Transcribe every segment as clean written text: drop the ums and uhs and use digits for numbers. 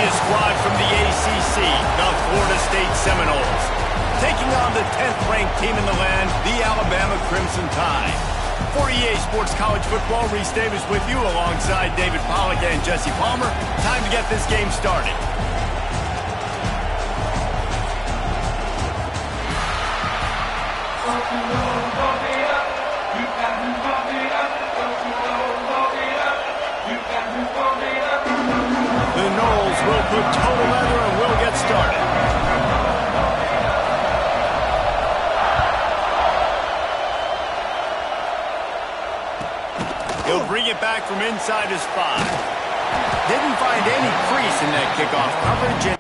a squad from the ACC, the Florida State Seminoles, taking on the 10th-ranked team in the land, the Alabama Crimson Tide. For EA Sports College Football, Reese Davis with you alongside David Pollack and Jesse Palmer. Time to get this game started. The Noles will put total leather and will get started. He'll bring it back from inside his 5. Didn't find any crease in that kickoff coverage.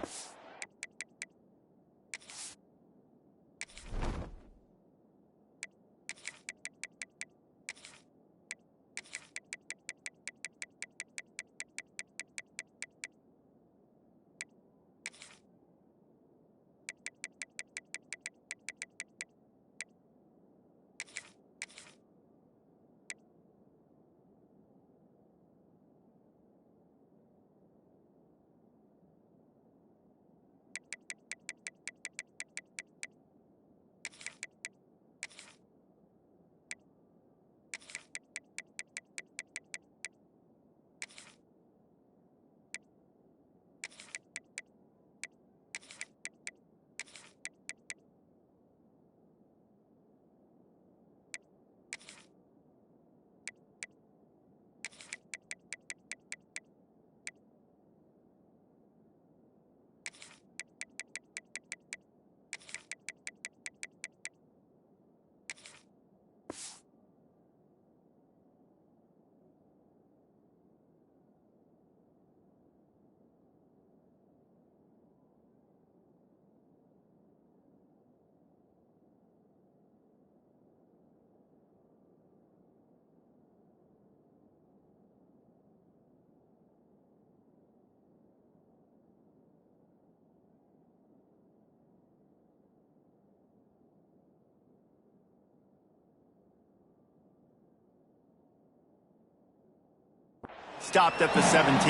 Stopped at the 17.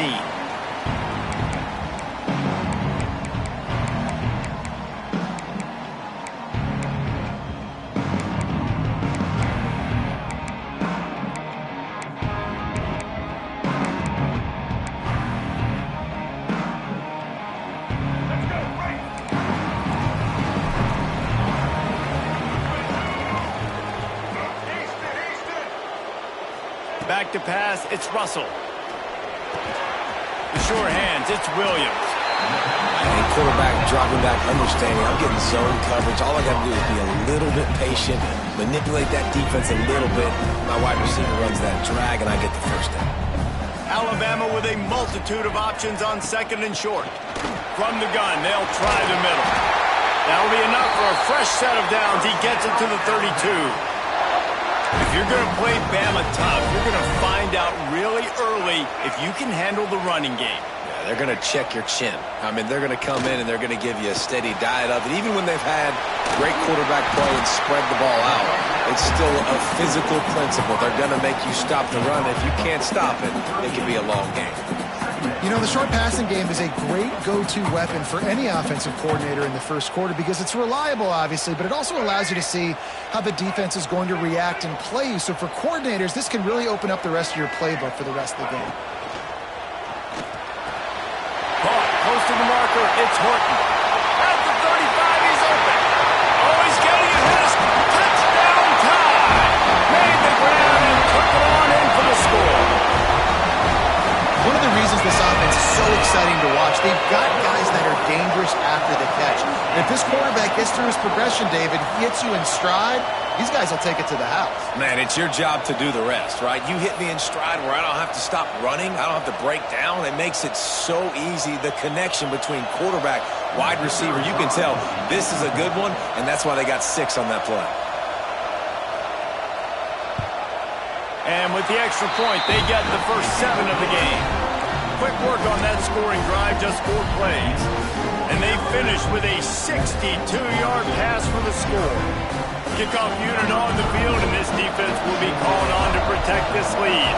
Back to pass, it's Russell. The sure hands, it's Williams. And quarterback dropping back, understanding I'm getting zone coverage. All I got to do is be a little bit patient, manipulate that defense a little bit. My wide receiver runs that drag, and I get the first down. Alabama with a multitude of options on 2nd and short. From the gun, they'll try the middle. That'll be enough for a fresh set of downs. He gets it to the 32. If you're going to play Bama tough, you're going to find out really early if you can handle the running game. Yeah, they're going to check your chin. I mean, they're going to come in and they're going to give you a steady diet of it. Even when they've had great quarterback play and spread the ball out, it's still a physical principle. They're going to make you stop the run. If you can't stop it, it can be a long game. You know, the short passing game is a great go-to weapon for any offensive coordinator in the first quarter because it's reliable, obviously, but it also allows you to see how the defense is going to react and play. So for coordinators, this can really open up the rest of your playbook for the rest of the game. Ball close to the marker, it's Horton. At the 35, he's open. Oh, he's getting it. His touchdown tie. Made the grab and took it on in for the score. One of the reasons this offense is so exciting to watch, they've got guys that are dangerous after the catch. And if this quarterback gets through his progression, David, he hits you in stride, these guys will take it to the house. Man, it's your job to do the rest, right? You hit me in stride where I don't have to stop running. I don't have to break down. It makes it so easy. The connection between quarterback, wide receiver, you can tell this is a good one, and that's why they got 6 on that play. And with the extra point, they get the first 7 of the game. Quick work on that scoring drive, just 4 plays. And they finish with a 62-yard pass for the score. Kickoff unit on the field, and this defense will be called on to protect this lead.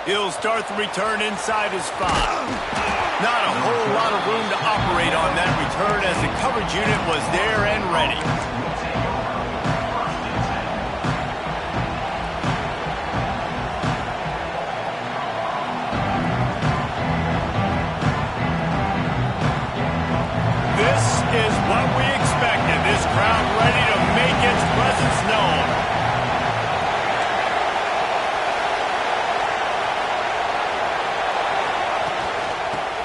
He'll start the return inside his 5. Not a whole lot of room to operate on that return as the coverage unit was there and ready. This is what we expected. This crowd ready to make its presence known.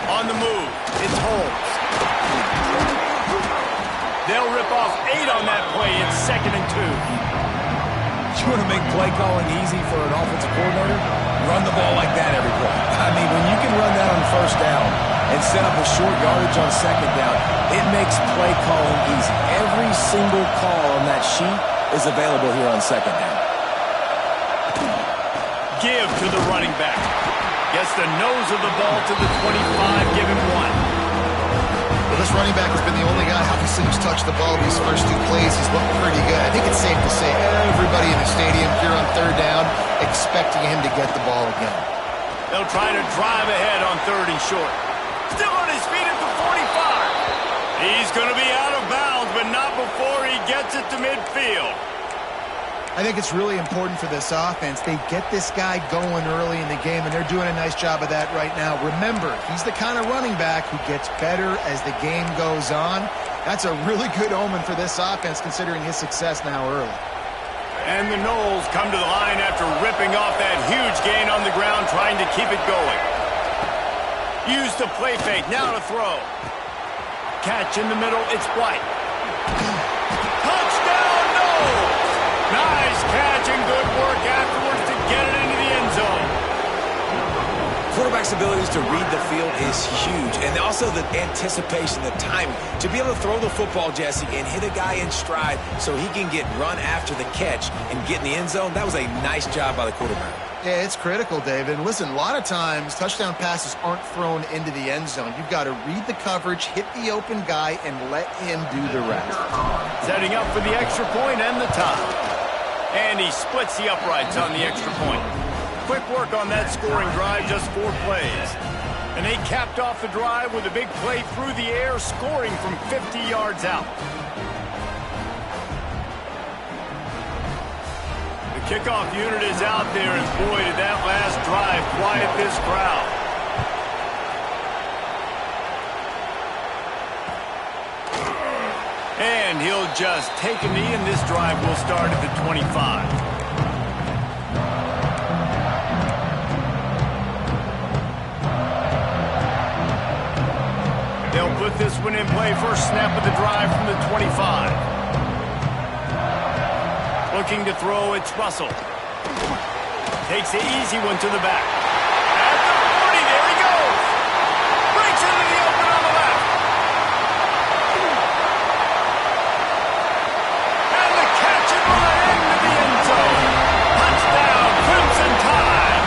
On the move, it's Holmes. They'll rip off 8 on that play. It's 2nd and 2. You want to make play calling easy for an offensive coordinator? Run the ball like that every play. I mean, when you can run that on 1st down and set up a short yardage on 2nd down, it makes play calling easy. Every single call on that sheet is available here on 2nd down. Give to the running back. Gets the nose of the ball to the 25, give him 1. Well, this running back has been the only guy, obviously, who's touched the ball these first 2 plays. He's looked pretty good. I think it's safe to say everybody in the stadium here on 3rd down expecting him to get the ball again. They'll try to drive ahead on 3rd and short. Still on his feet at the 45. He's going to be out of bounds, but not before he gets it to midfield. I think it's really important for this offense. They get this guy going early in the game, and they're doing a nice job of that right now. Remember, he's the kind of running back who gets better as the game goes on. That's a really good omen for this offense, considering his success now early. And the Noles come to the line after ripping off that huge gain on the ground, trying to keep it going. Use the play fake, now to throw. Catch in the middle, it's White. Touchdown, Noles! Nice catch and good work afterwards to get it into the end zone. Quarterback's abilities to read the field is huge, and also the anticipation, the timing. To be able to throw the football, Jesse, and hit a guy in stride so he can get run after the catch and get in the end zone, that was a nice job by the quarterback. Yeah, it's critical, David. And listen, a lot of times touchdown passes aren't thrown into the end zone. You've got to read the coverage, hit the open guy, and let him do the rest. Setting up for the extra point and the tie. And he splits the uprights on the extra point. Quick work on that scoring drive, just 4 plays. And they capped off the drive with a big play through the air, scoring from 50 yards out. The kickoff unit is out there, and boy, did that last drive quiet this crowd. And he'll just take a knee, and this drive will start at the 25. They'll put this one in play. First snap of the drive from the 25. Looking to throw, it's Russell. Takes the easy one to the back. At the 40, there he goes. Breaks into the open on the left. And the catch and run into the end zone. Touchdown, Crimson Tide.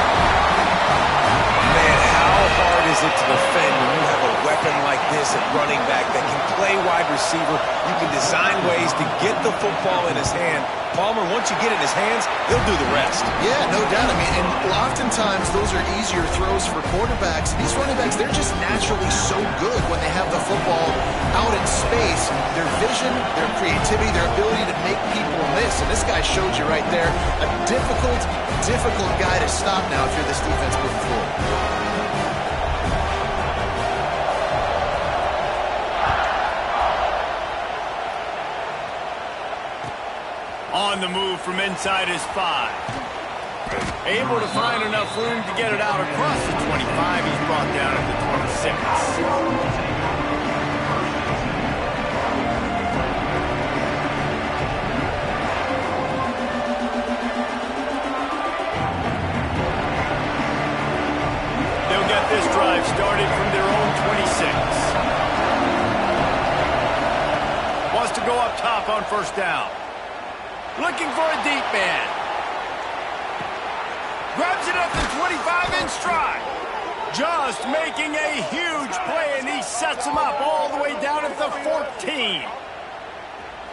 Man, how hard is it to defend when you have a weapon like this at running back that can play wide receiver? You can design ways to get the football in his hand. Palmer, once you get it in his hands, he'll do the rest. Yeah, no doubt. I mean, and oftentimes those are easier throws for quarterbacks. These running backs, they're just naturally so good when they have the football out in space. Their vision, their creativity, their ability to make people miss. And this guy showed you right there, a difficult guy to stop now if you're this defense moving forward. On the move from inside his 5. Able to find enough room to get it out across the 25. He's brought down at the 26. They'll get this drive started from their own 26. Wants to go up top on first down. Looking for a deep man. Grabs it at the 25 in stride. Just making a huge play, and he sets him up all the way down at the 14.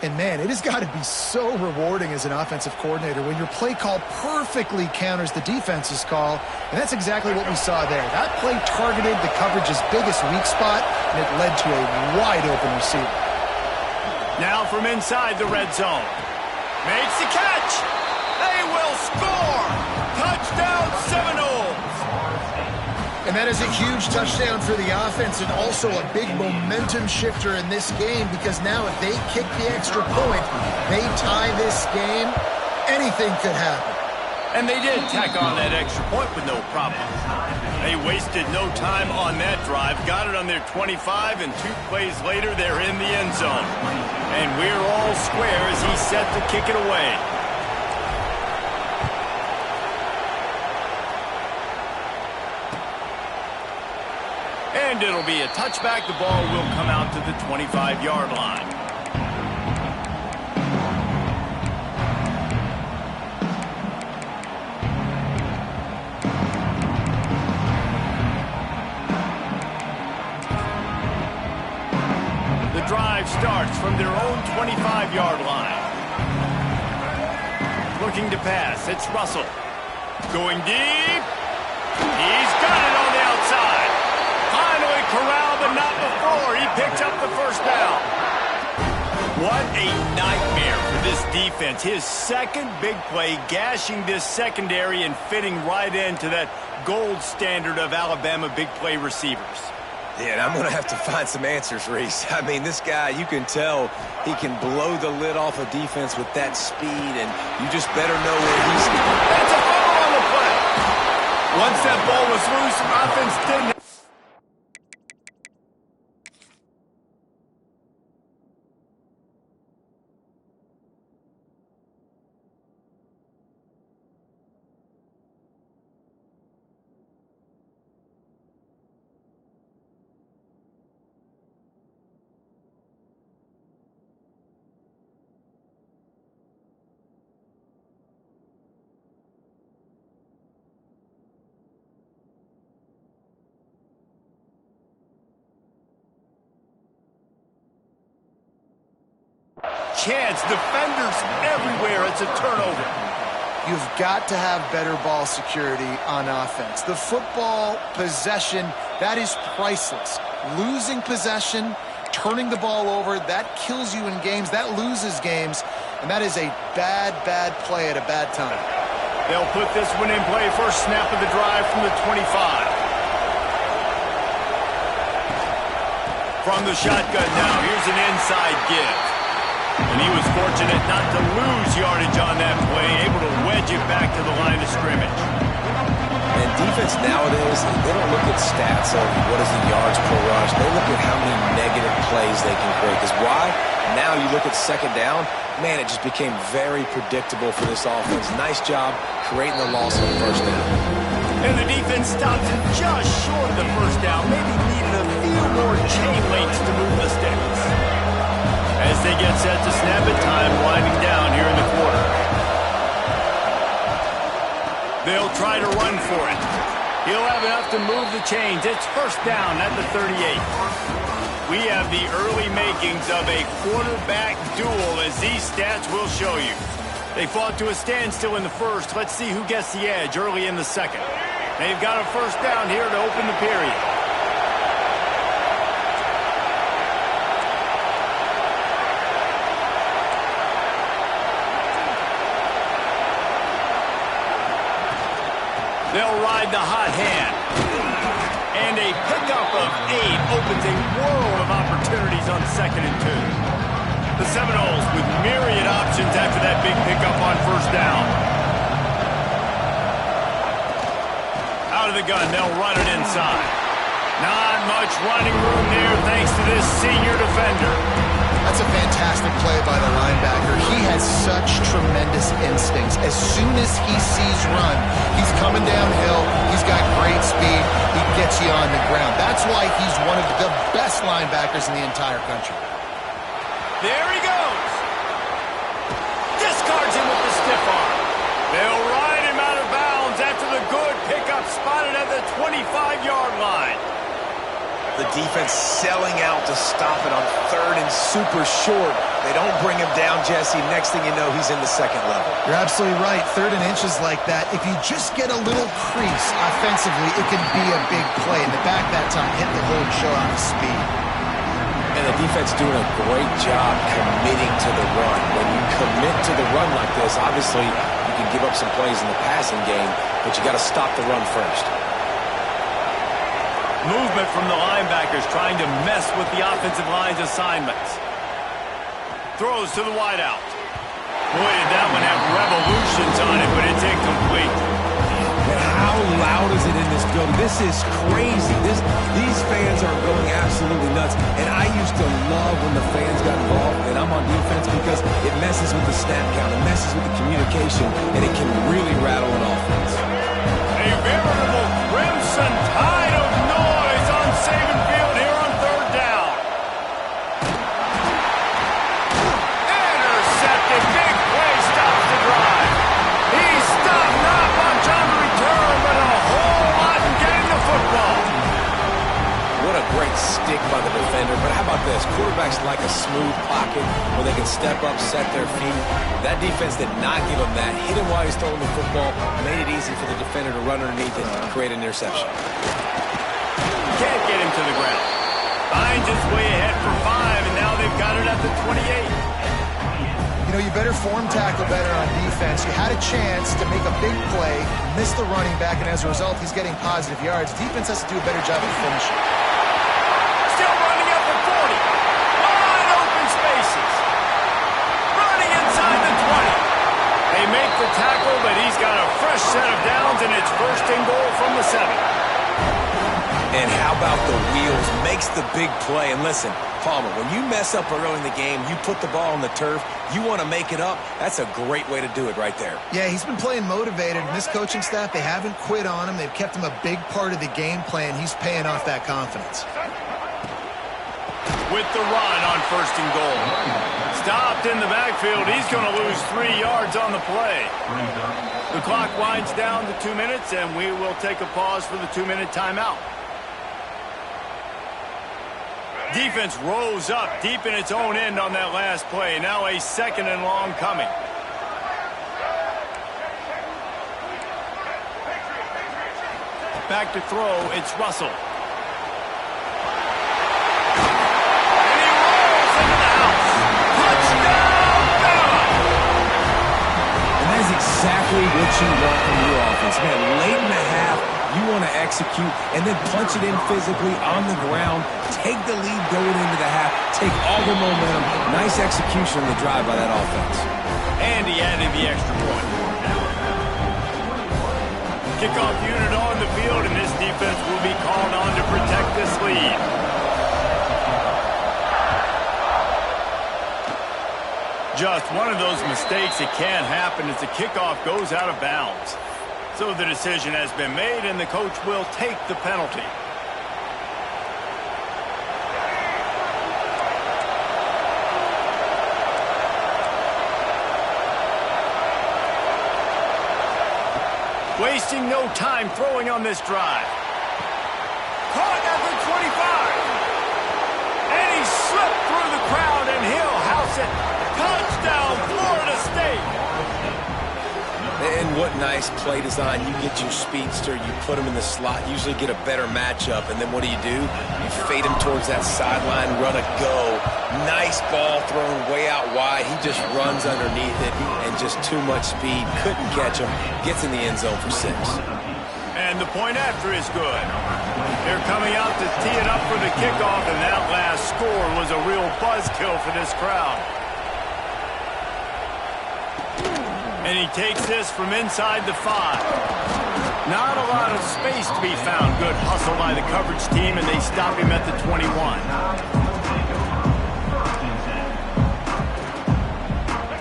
And, man, it has got to be so rewarding as an offensive coordinator when your play call perfectly counters the defense's call, and that's exactly what we saw there. That play targeted the coverage's biggest weak spot, and it led to a wide-open receiver. Now from inside the red zone. Makes the catch. They will score. Touchdown Seminoles. And that is a huge touchdown for the offense and also a big momentum shifter in this game because now if they kick the extra point, they tie this game, anything could happen. And they did tack on that extra point with no problem. They wasted no time on that drive, got it on their 25, and 2 plays later, they're in the end zone. And we're all square as he's set to kick it away. And it'll be a touchback. The ball will come out to the 25-yard line. The drive starts from their own 25-yard line. Looking to pass. It's Russell. Going deep. He's got it on the outside. Finally corralled, but not before. He picks up the first down. What a nightmare for this defense. His second big play, gashing this secondary and fitting right into that gold standard of Alabama big play receivers. Yeah, and I'm going to have to find some answers, Reese. I mean, this guy, you can tell he can blow the lid off a defense with that speed, and you just better know where he's... That's a fumble on the play. Once that ball was loose, offense didn't... chance. Defenders everywhere. It's a turnover. You've got to have better ball security on offense. The football possession, that is priceless. Losing possession, turning the ball over, that kills you in games. That loses games. And that is a bad, bad play at a bad time. They'll put this one in play. First snap of the drive from the 25. From the shotgun now. Here's an inside give. And he was fortunate not to lose yardage on that play, able to wedge it back to the line of scrimmage. And defense nowadays, they don't look at stats of what is the yards per rush. They look at how many negative plays they can create. Because why? Now you look at second down, man, it just became very predictable for this offense. Nice job creating the loss on the first down. And the defense stops it just short of the first down. Maybe needed a few more chain links to move the sticks. As they get set to snap it, time winding down here in the quarter. They'll try to run for it. He'll have enough to move the chains. It's first down at the 38. We have the early makings of a quarterback duel, as these stats will show you. They fought to a standstill in the first. Let's see who gets the edge early in the second. They've got a first down here to open the period. They'll ride the hot hand. And a pickup of 8 opens a world of opportunities on 2nd and 2. The Seminoles with myriad options after that big pickup on first down. Out of the gun, they'll run it inside. Not much running room there thanks to this senior defender. That's a fantastic play by the linebacker. He has such tremendous instincts. As soon as he sees run, he's coming downhill. He's got great speed. He gets you on the ground. That's why he's one of the best linebackers in the entire country. There he goes. Discards him with the stiff arm. They'll ride him out of bounds after the good pickup spotted at the 25-yard line. The defense selling out to stop it on third and super short. They don't bring him down, Jesse. Next thing you know, he's in the second level. You're absolutely right. Third and inches like that, if you just get a little crease offensively, it can be a big play. And the back that time hit the hole and show out his speed. And the defense doing a great job committing to the run. When you commit to the run like this, obviously you can give up some plays in the passing game, but you got to stop the run first. Movement from the linebackers trying to mess with the offensive line's assignments. Throws to the wideout. Boy, did that one have revolutions on it, but it's incomplete. And how loud is it in this building? This is crazy. These fans are going absolutely nuts. And I used to love when the fans got involved, and I'm on defense because it messes with the snap count, it messes with the communication, and it can really rattle an offense. A veritable crimson tide of noise on Saban Field here on third down. Intercepted. Big play stops the drive. He stopped not much on the return, but a whole lot in getting the football. What a great stick by the defender. But how about this? Quarterbacks like a smooth pocket where they can step up, set their feet. That defense did not give him that. Hit him while he's throwing the football. Made it easy for the defender to run underneath it and create an interception. Can't get him to the ground. Finds his way ahead for 5, and now they've got it at the 28. You know, you better form tackle better on defense. You had a chance to make a big play, miss the running back, and as a result, he's getting positive yards. Defense has to do a better job of finishing. Still running up the 40. Wide open spaces. Running inside the 20. They make the tackle, but he's got a fresh set of downs, and it's first and goal from the 7. And how about the wheels? Makes the big play. And listen, Palmer, when you mess up early in the game, you put the ball on the turf, you want to make it up, that's a great way to do it right there. Yeah, he's been playing motivated, and this coaching staff, they haven't quit on him. They've kept him a big part of the game plan. He's paying off that confidence. With the run on first and goal. Stopped in the backfield. He's going to lose 3 yards on the play. The clock winds down to 2 minutes, and we will take a pause for the 2-minute timeout. Defense rose up deep in its own end on that last play. Now a second and long coming. Back to throw, it's Russell. And he rolls into the house. Touchdown, Bama! And that is exactly what you want from your offense. Man, late in the half, you want to execute and then punch it in physically on the ground. Take the lead going into the half. Take all the momentum. Nice execution on the drive by that offense. And he added the extra point. Kickoff unit on the field, and this defense will be called on to protect this lead. Just one of those mistakes that can't happen as the kickoff goes out of bounds. So the decision has been made, and the coach will take the penalty. Wasting no time throwing on this drive. Caught at the 25. And he slipped through the crowd, and he'll house it. Touchdown, Florida State. And what nice play design. You get your speedster, you put him in the slot, usually get a better matchup, and then what do? You fade him towards that sideline, run a go. Nice ball thrown way out wide. He just runs underneath it, and just too much speed. Couldn't catch him. Gets in the end zone for 6. And the point after is good. They're coming out to tee it up for the kickoff, and that last score was a real buzzkill for this crowd. And he takes this from inside the 5. Not a lot of space to be found. Good hustle by the coverage team, and they stop him at the 21.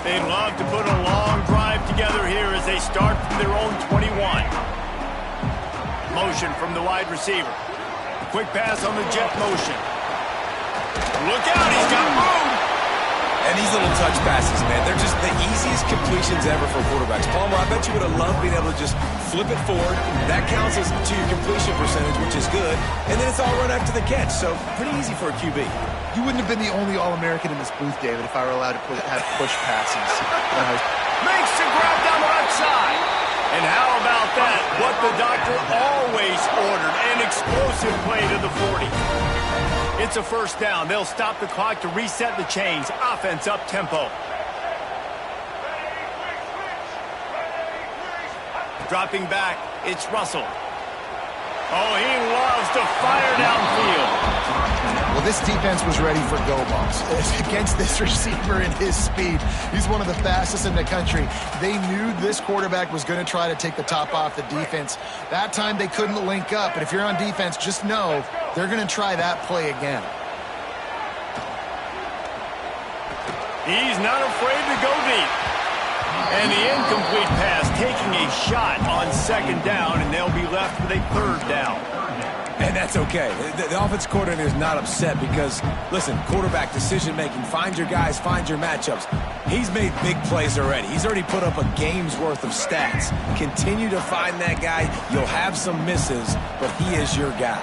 They'd love to put a long drive together here as they start from their own 21. Motion from the wide receiver. Quick pass on the jet motion. Look out, he's got room. And these little touch passes, man, they're just the easiest completions ever for quarterbacks. Palmer, I bet you would have loved being able to just flip it forward. That counts as to your completion percentage, which is good. And then it's all run after the catch, so pretty easy for a QB. You wouldn't have been the only All-American in this booth, David, if I were allowed to have push passes. Makes the grab down the left side. And how about that? What the doctor always ordered, an explosive play to the 40. It's a first down. They'll stop the clock to reset the chains. Offense up tempo. Dropping back, it's Russell. Oh, he loves to fire downfield. Well, this defense was ready for go balls. Against this receiver and his speed, he's one of the fastest in the country. They knew this quarterback was going to try to take the top off the defense. That time they couldn't link up, but if you're on defense, just know they're going to try that play again. He's not afraid to go deep. And the incomplete pass taking a shot on second down, and they'll be left with a third down. And that's okay. The offense coordinator is not upset because, listen, quarterback decision-making, find your guys, find your matchups. He's made big plays already. He's already put up a game's worth of stats. Continue to find that guy. You'll have some misses, but he is your guy.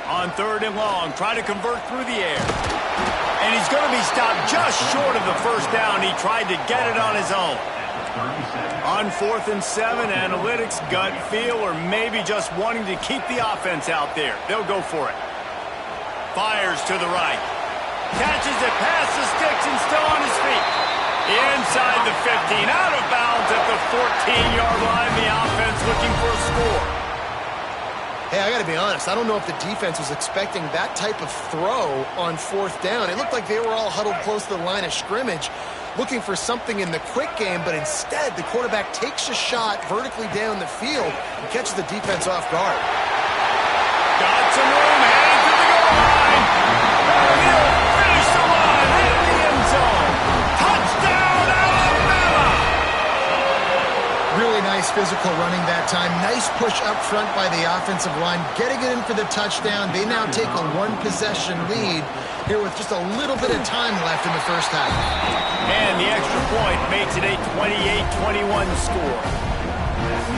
On third and long, try to convert through the air. And he's going to be stopped just short of the first down. He tried to get it on his own. On 4th and 7, analytics, gut feel, or maybe just wanting to keep the offense out there. They'll go for it. Fires to the right. Catches it past the sticks and still on his feet. Inside the 15, out of bounds at the 14-yard line. The offense looking for a score. Hey, I got to be honest. I don't know if the defense was expecting that type of throw on 4th down. It looked like they were all huddled close to the line of scrimmage, looking for something in the quick game, but instead the quarterback takes a shot vertically down the field and catches the defense off guard. Got some room, heading to the goal line. And he'll finish the line in the end zone. Touchdown, Alabama! Really nice physical running that time. Nice push up front by the offensive line, getting it in for the touchdown. They now take a one-possession lead here with just a little bit of time left in the first half. And the extra point makes it a 28-21 score.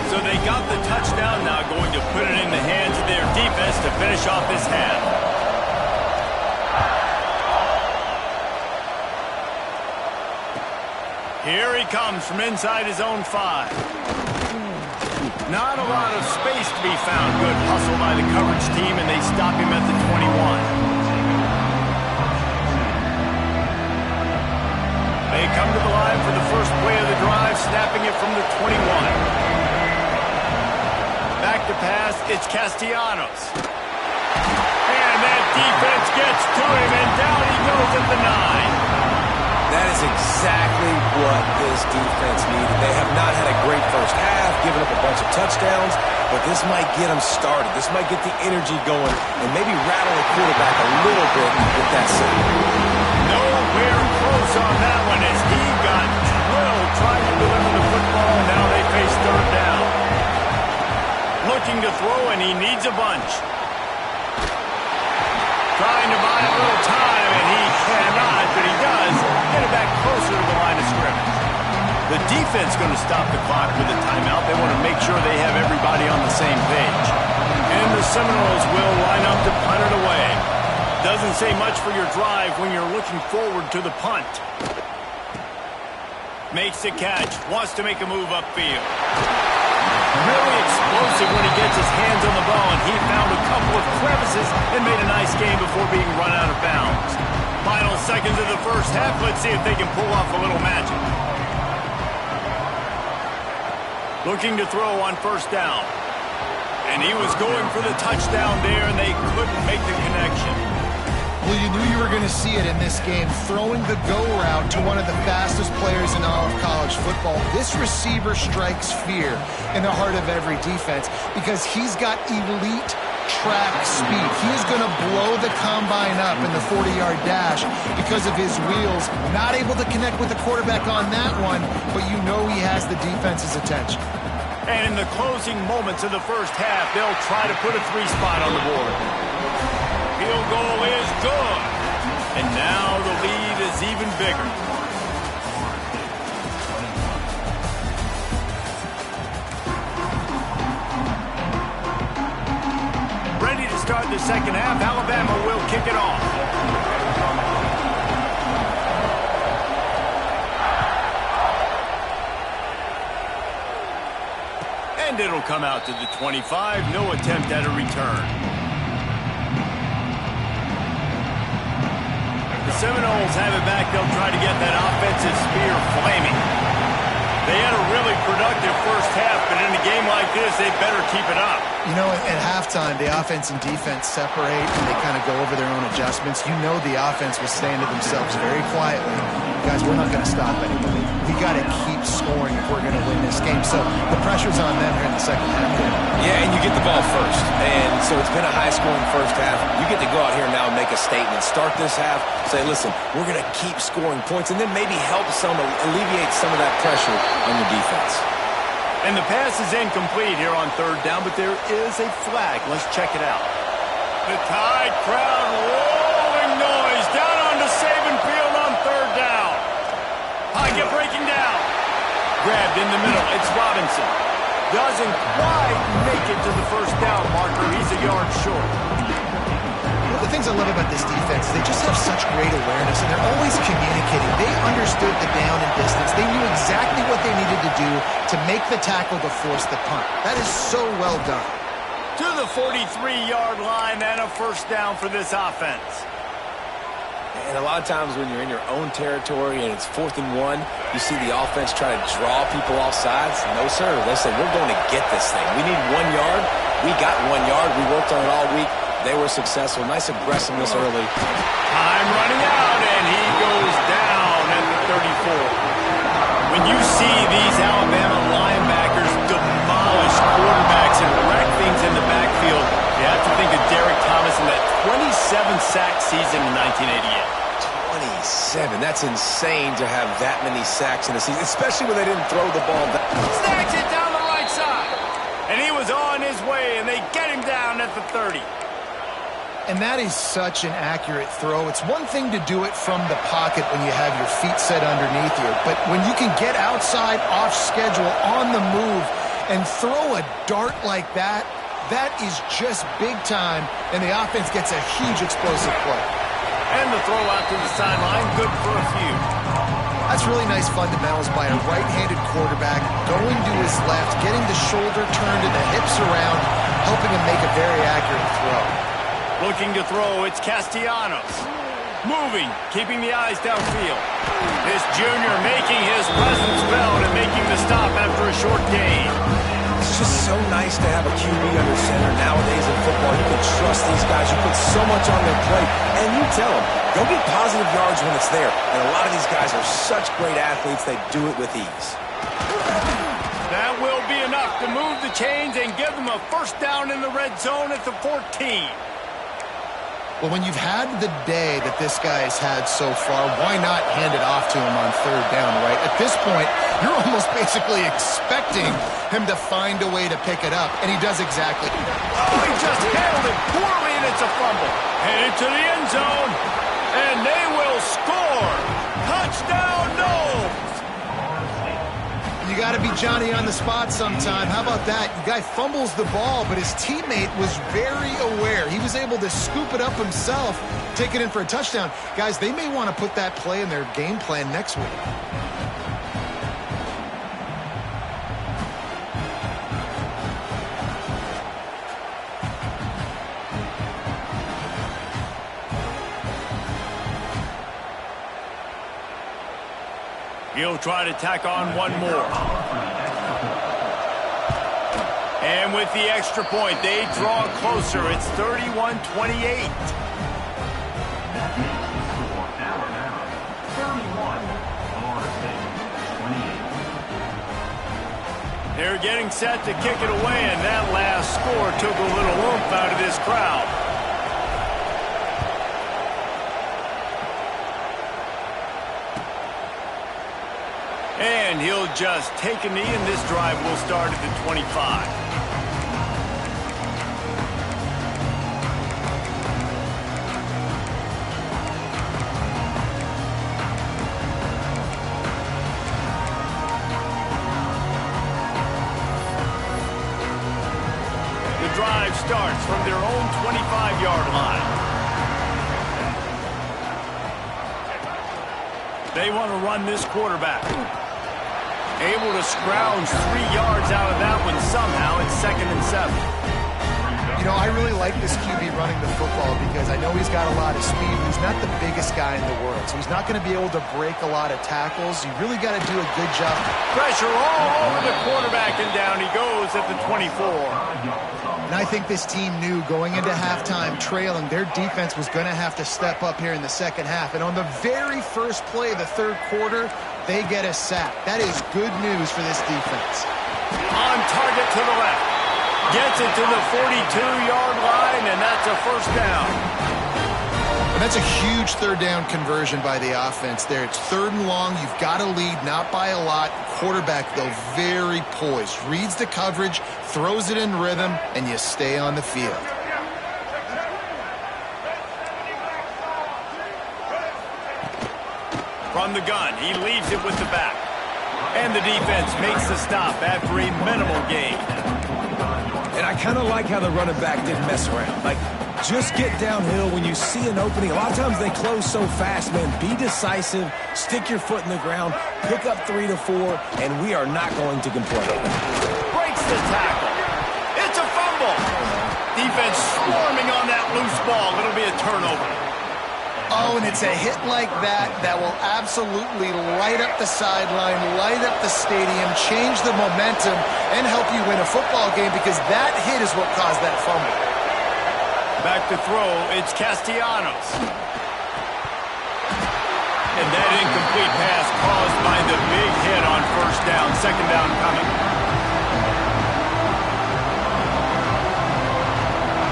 So they got the touchdown, now going to put it in the hands of their defense to finish off this half. Here he comes from inside his own 5. Not a lot of space to be found. Good hustle by the coverage team, and they stop him at the 21. They come to the line for the first play of the drive, snapping it from the 21. Back to pass, it's Castellanos. And that defense gets to him, and down he goes at the 9. That is exactly what this defense needed. They have not had a great first half, given up a bunch of touchdowns, but this might get them started. This might get the energy going and maybe rattle the quarterback a little bit with that sack. Nowhere close on that one as he got drilled trying to deliver the football. Now they face third down. Looking to throw, and he needs a bunch. Trying to buy a little time, and he cannot, but he does get it back closer to the line of scrimmage. The defense going to stop the clock with a timeout. They want to make sure they have everybody on the same page. And the Seminoles will line up to punt it away. Doesn't say much for your drive when you're looking forward to the punt. Makes the catch, wants to make a move upfield. Really explosive when he gets his hands on the ball, and he found a couple of crevices and made a nice game before being run out of bounds. Final seconds of the first half. Let's see if they can pull off a little magic. Looking to throw on first down. And he was going for the touchdown there, and they couldn't make the connection. Well, you knew you were going to see it in this game, throwing the go route to one of the fastest players in all of college football. This receiver strikes fear in the heart of every defense because he's got elite track speed. He's going to blow the combine up in the 40-yard dash because of his wheels. Not able to connect with the quarterback on that one, but you know he has the defense's attention. And in the closing moments of the first half, they'll try to put a 3 spot on the board. Field goal is good. And now the lead is even bigger. Ready to start the second half. Alabama will kick it off. And it'll come out to the 25. No attempt at a return. The Seminoles have it back. They'll try to get that offensive spear flaming. They had a really productive first half, but in a game like this, they better keep it up. You know, at halftime, the offense and defense separate, and they kind of go over their own adjustments. You know the offense was saying to themselves very quietly, guys, we're not going to stop anybody. We got to keep scoring if we're going to win this game. So the pressure's on them here in the second half. Yeah, and you get the ball first. And so it's been a high-scoring first half. You get to go out here now and make a statement. Start this half, say, listen, we're going to keep scoring points, and then maybe help alleviate some of that pressure on your defense. And the pass is incomplete here on third down, but there is a flag. Let's check it out. The Tide crowd rolling noise down onto Saban Field on third down. Pocket breaking down. Grabbed in the middle. It's Robinson. Doesn't quite make it to the first down marker. He's a yard short. One of the things I love about this defense, they just have such great awareness, and they're always communicating. They understood the down and distance. They knew exactly what they needed to do to make the tackle to force the punt. That is so well done. To the 43-yard line and a first down for this offense. And a lot of times when you're in your own territory and it's 4th and 1, you see the offense try to draw people off sides. No, sir. They said, we're going to get this thing. We need 1 yard. We got 1 yard. We worked on it all week. They were successful. Nice aggressiveness early. Time running out, and he goes down at the 34. When you see these Alabama linebackers demolish quarterbacks and wreck things in the backfield, you have to think of Derek Thomas in that 27-sack season in 1988. 27. That's insane to have that many sacks in a season, especially when they didn't throw the ball back. Snacks it down the right side. And he was on his way, and they get him down at the 30. And that is such an accurate throw. It's one thing to do it from the pocket when you have your feet set underneath you, but when you can get outside, off schedule, on the move, and throw a dart like that, that is just big time, and the offense gets a huge explosive play. And the throw out to the sideline, good for a few. That's really nice fundamentals by a right-handed quarterback, going to his left, getting the shoulder turned and the hips around, helping him make a very accurate throw. Looking to throw, it's Castellanos. Moving, keeping the eyes downfield. This junior making his presence felt and making the stop after a short gain. It's just so nice to have a QB under center nowadays in football. You can trust these guys. You put so much on their plate, and you tell them, go get positive yards when it's there. And a lot of these guys are such great athletes, they do it with ease. That will be enough to move the chains and give them a first down in the red zone at the 14. Well, when you've had the day that this guy's had so far, why not hand it off to him on third down, right? At this point, you're almost basically expecting him to find a way to pick it up, and he does exactly. Oh, he just handled it poorly, and it's a fumble. Headed to the end zone, and they will score. Touchdown, Noles! You got to be Johnny on the spot sometime. How about that? The guy fumbles the ball, but his teammate was very aware. He was able to scoop it up himself, take it in for a touchdown. Guys, they may want to put that play in their game plan next week. He'll try to tack on one more. And with the extra point, they draw closer. It's 31-28. They're getting set to kick it away, and that last score took a little oomph out of this crowd. And he'll just take a knee, and this drive will start at the 25. drive starts from their own 25-yard line. They want to run this quarterback. Able to scrounge 3 yards out of that one somehow. It's 2nd and 7. You know, I really like this QB running the football because I know he's got a lot of speed. He's not the biggest guy in the world, so he's not going to be able to break a lot of tackles. You really got to do a good job. Pressure all over the quarterback, and down he goes at the 24. And I think this team knew going into halftime trailing, their defense was going to have to step up here in the second half. And on the very first play of the third quarter, they get a sack. That is good news for this defense. On target to the left. Gets it to the 42-yard line, and that's a first down. And that's a huge third down conversion by the offense there. It's 3rd and long. You've got to lead, not by a lot. Quarterback, though, very poised. Reads the coverage, throws it in rhythm, and you stay on the field. From the gun, he leaves it with the back. And the defense makes the stop after a minimal gain. And I kind of like how the running back didn't mess around. Like, just get downhill when you see an opening. A lot of times they close so fast, man. Be decisive, stick your foot in the ground, pick up 3 to 4, and we are not going to complain. Breaks the tackle. It's a fumble. Defense swarming on that loose ball. It'll be a turnover. Oh, and it's a hit like that that will absolutely light up the sideline, light up the stadium, change the momentum, and help you win a football game because that hit is what caused that fumble. Back to throw, it's Castellanos. And that incomplete pass caused by the big hit on first down. Second down coming.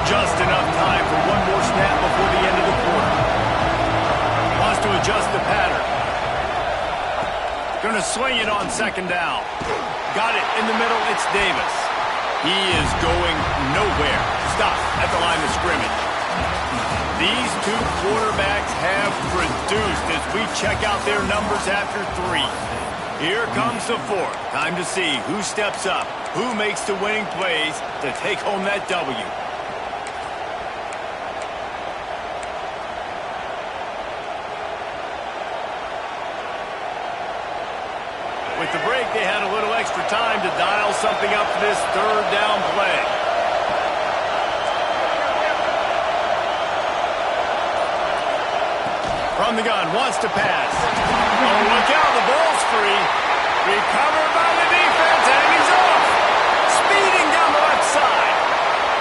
Just enough time for one more snap before the end of the quarter. Wants to adjust the pattern. Going to swing it on second down. Got it in the middle. It's Davis. He is going nowhere. Stop at the line of scrimmage. These two quarterbacks have produced as we check out their numbers after 3. Here comes the 4th. Time to see who steps up, who makes the winning plays to take home that W. With the break, they had a little extra time to dial something up for this third down play. From the gun, wants to pass. Oh, look out, the ball's free. Recovered by the defense, and he's off. Speeding down the left side.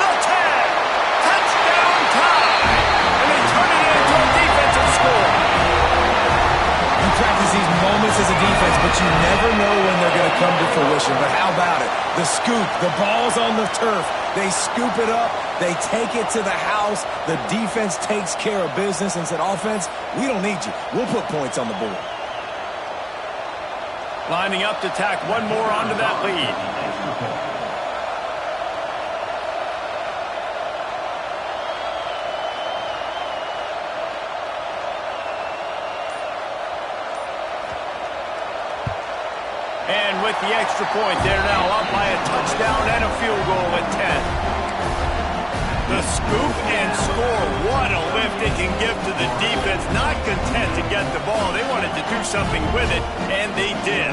The 10. Touchdown tie. And they turn it into a defensive score. You practice these moments as a defense, but you never know when they're going to come to fruition. But how about it? The scoop, the ball's on the turf. They scoop it up. They take it to the house. The defense takes care of business and said, offense, we don't need you. We'll put points on the board. Lining up to tack one more onto that lead. And with the extra point, they're now up by a touchdown and a field goal at 10. The scoop and score. What a lift it can give to the defense. Not content to get the ball. They wanted to do something with it, and they did.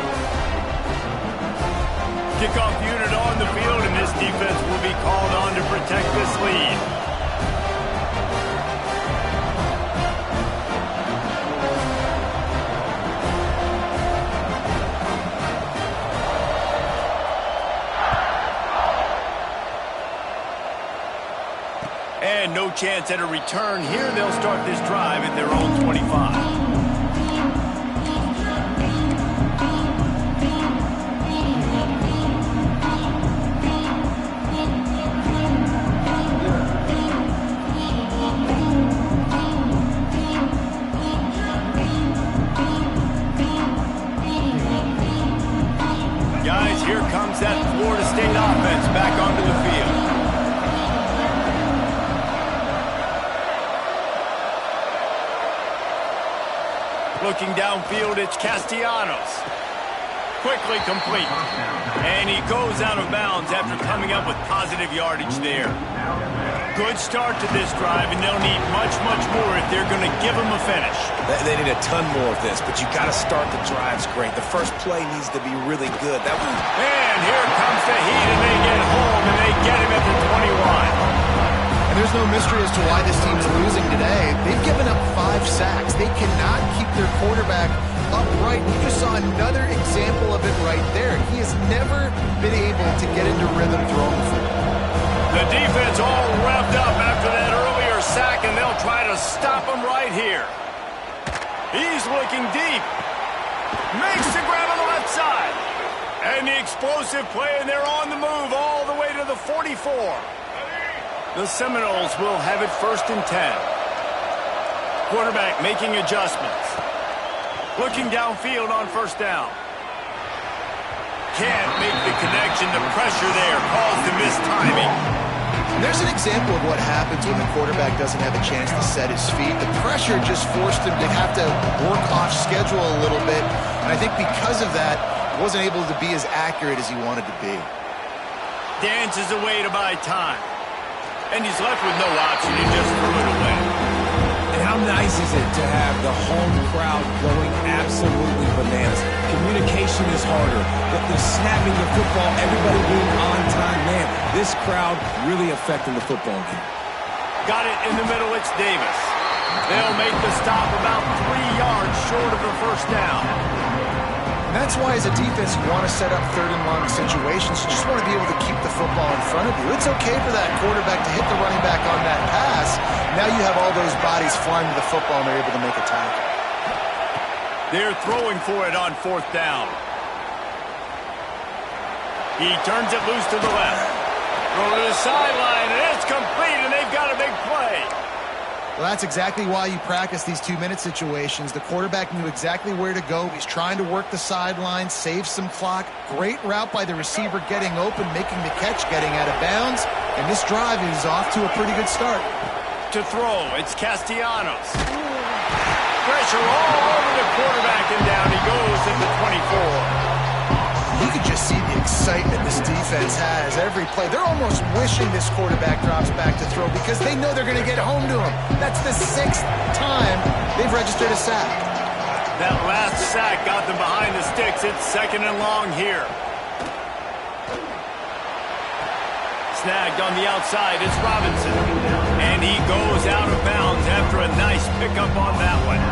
Kickoff unit on the field, and this defense will be called on to protect this lead. And no chance at a return here. They'll start this drive at their own 25. Guys, here comes that Florida State offense back onto the field. Looking downfield, it's Castellanos. quickly complete. And he goes out of bounds after coming up with positive yardage there. Good start to this drive, and they'll need much, much more if they're going to give him a finish. They need a ton more of this, but you got to start the drives great. The first play needs to be really good. And here comes the heat, and they get home, and they get him at the 21. And there's no mystery as to why this team's losing today. They've given up 5 sacks. They cannot keep their quarterback upright. We just saw another example of it right there. He has never been able to get into rhythm throwing the football. The defense all revved up after that earlier sack, and they'll try to stop him right here. He's looking deep. Makes the grab on the left side. And the explosive play, and they're on the move all the way to the 44. The Seminoles will have it 1st and 10. Quarterback making adjustments. Looking downfield on 1st down. Can't make the connection. The pressure there caused the mistiming. There's an example of what happens when the quarterback doesn't have a chance to set his feet. The pressure just forced him to have to work off schedule a little bit. And I think because of that, he wasn't able to be as accurate as he wanted to be. Dances away to buy time. And he's left with no option. He just threw it away. And how nice is it to have the home crowd going absolutely bananas? Communication is harder. The snapping the football, everybody being on time. Man, this crowd really affecting the football game. Got it in the middle. It's Davis. They'll make the stop about 3 yards short of the 1st down. And that's why as a defense you want to set up 3rd and long situations. You just want to be able to keep the football in front of you. It's okay for that quarterback to hit the running back on that pass. Now you have all those bodies flying to the football and they're able to make a tackle. They're throwing for it on 4th down. He turns it loose to the left. Throw to the sideline, and it's complete, and they've got a big play. Well, that's exactly why you practice these 2-minute situations. The quarterback knew exactly where to go. He's trying to work the sideline, save some clock. Great route by the receiver getting open, making the catch, getting out of bounds. And this drive is off to a pretty good start. To throw, it's Castellanos. Pressure all over the quarterback, and down he goes at the 24. You can just see the excitement this defense has every play. They're almost wishing this quarterback drops back to throw because they know they're going to get home to him. That's the 6th time they've registered a sack. That last sack got them behind the sticks. It's 2nd and long here. Snagged on the outside. It's Robinson. And he goes out of bounds after a nice pickup on that one.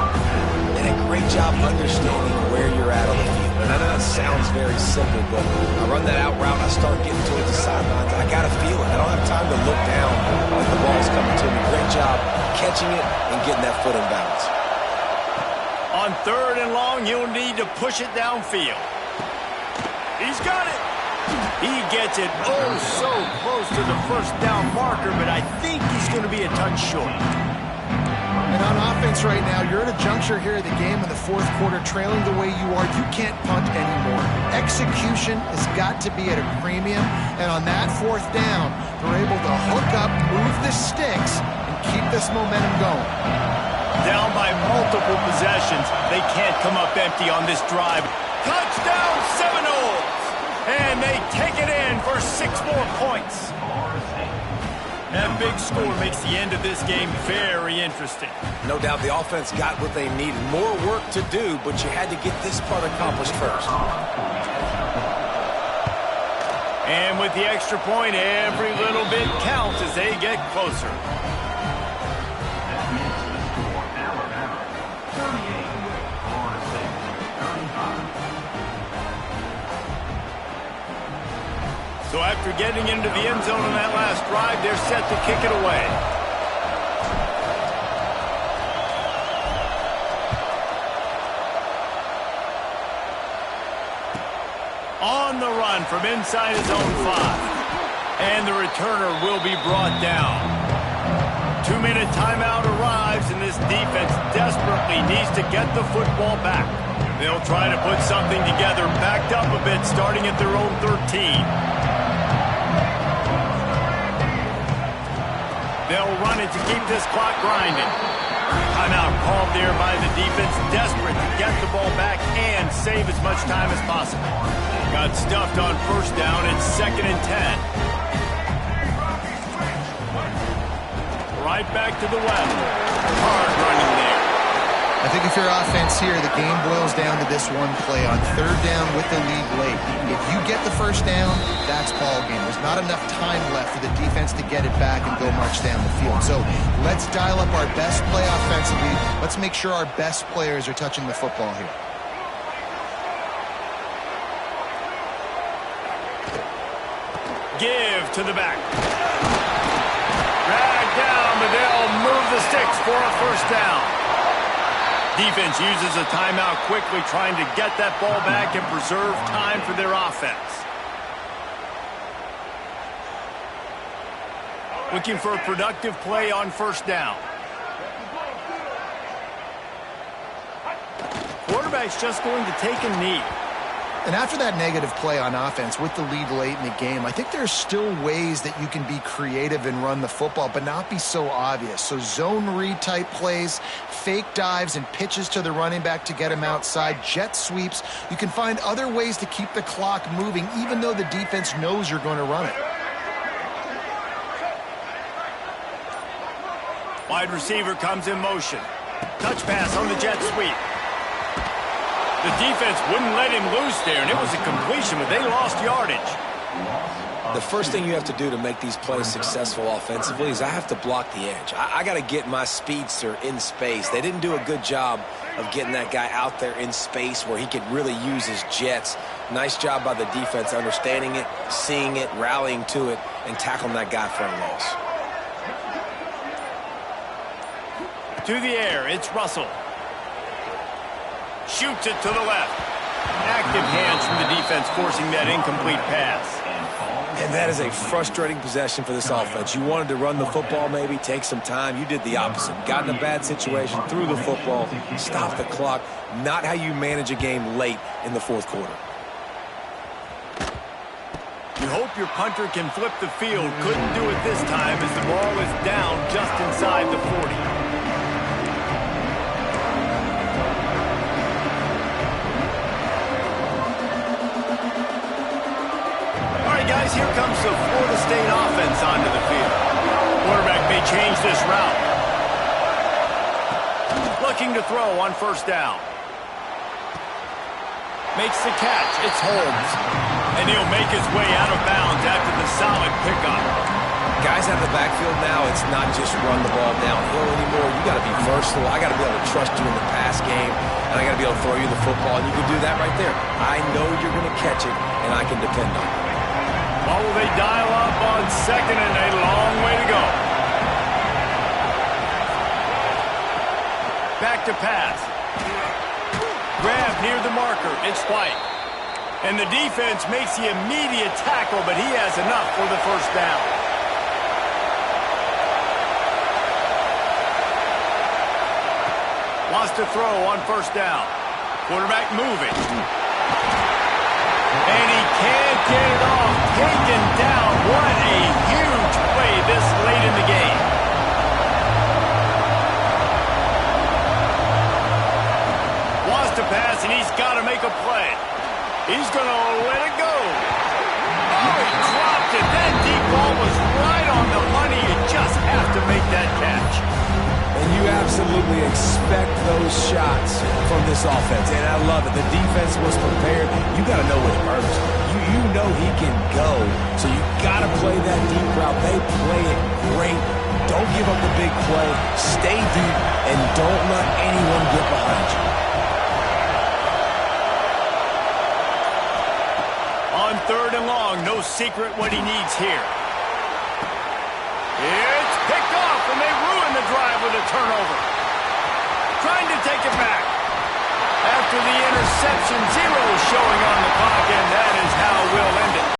And a great job understanding where you're at on the field. And I know that sounds very simple, but I run that out route, I start getting towards the sidelines. I got to feel it. I don't have time to look down when the ball's coming to me. Great job catching it and getting that foot in bounds. On 3rd and long, you'll need to push it downfield. He's got it. He gets it oh so close to the 1st down marker, but I think he's going to be a touch short. And on offense right now, you're at a juncture here of the game in the 4th quarter, trailing the way you are. You can't punt anymore. Execution has got to be at a premium. And on that 4th down, they're able to hook up, move the sticks, and keep this momentum going. Down by multiple possessions. They can't come up empty on this drive. Touchdown Seminoles! And they take it in for 6 more points. That big score makes the end of this game very interesting. No doubt the offense got what they needed. More work to do, but you had to get this part accomplished first. And with the extra point, every little bit counts as they get closer. So after getting into the end zone on that last drive, they're set to kick it away. On the run from inside his own 5. And the returner will be brought down. 2-minute timeout arrives, and this defense desperately needs to get the football back. They'll try to put something together, backed up a bit, starting at their own 13. They'll run it to keep this clock grinding. Timeout called there by the defense, desperate to get the ball back and save as much time as possible. Got stuffed on first down. It's 2nd and 10. Right back to the left. Hard running there. I think if you're offense here, the game boils down to this one play on 3rd down with the lead late. If you get the first down, that's ball game. There's not enough time left for the defense to get it back and go march down the field. So let's dial up our best play offensively. Let's make sure our best players are touching the football here. Give to the back. Drag down, but they'll move the sticks for a first down. Defense uses a timeout quickly, trying to get that ball back and preserve time for their offense. Looking for a productive play on first down. Quarterback's just going to take a knee. And after that negative play on offense with the lead late in the game, I think there's still ways that you can be creative and run the football, but not be so obvious. So zone read type plays, fake dives and pitches to the running back to get him outside, jet sweeps. You can find other ways to keep the clock moving, even though the defense knows you're going to run it. Wide receiver comes in motion. Touch pass on the jet sweep. The defense wouldn't let him loose there, and it was a completion, but they lost yardage. The first thing you have to do to make these plays successful offensively is I have to block the edge. I got to get my speedster in space. They didn't do a good job of getting that guy out there in space where he could really use his jets. Nice job by the defense understanding it, seeing it, rallying to it, and tackling that guy for a loss. To the air, it's Russell. Shoots it to the left. Active hands from the defense forcing that incomplete pass. And that is a frustrating possession for this offense. You wanted to run the football, maybe take some time. You did the opposite. Got in a bad situation, threw the football, stopped the clock. Not how you manage a game late in the 4th quarter. You hope your punter can flip the field. Couldn't do it this time as the ball is down just inside the 40. Guys, here comes the Florida State offense onto the field. Quarterback may change this route. Looking to throw on first down. Makes the catch. It's Holmes. And he'll make his way out of bounds after the solid pickup. Guys out of the backfield now, it's not just run the ball downhill anymore. You got to be versatile. I got to be able to trust you in the pass game, and I got to be able to throw you the football, and you can do that right there. I know you're going to catch it, and I can depend on it. What will they dial up on 2nd and a long way to go? Back to pass. Grab near the marker. It's White. And the defense makes the immediate tackle, but he has enough for the first down. Wants to throw on first down. Quarterback moving. And he can't get it off. Taken down. What a huge play this late in the game. Wants to pass, and he's got to make a play. He's going to let it go. Oh, he dropped it. That deep ball was right on the money. You just have to make that catch. And you absolutely expect those shots from this offense. And I love it. The defense was prepared. You got to know what hurts. You know he can go. So you got to play that deep route. They play it great. Don't give up the big play. Stay deep and don't let anyone get behind you. On 3rd and long, no secret what he needs here. It's picked off, and they ruin the drive with a turnover. Trying to take it back. After the interception, 0 showing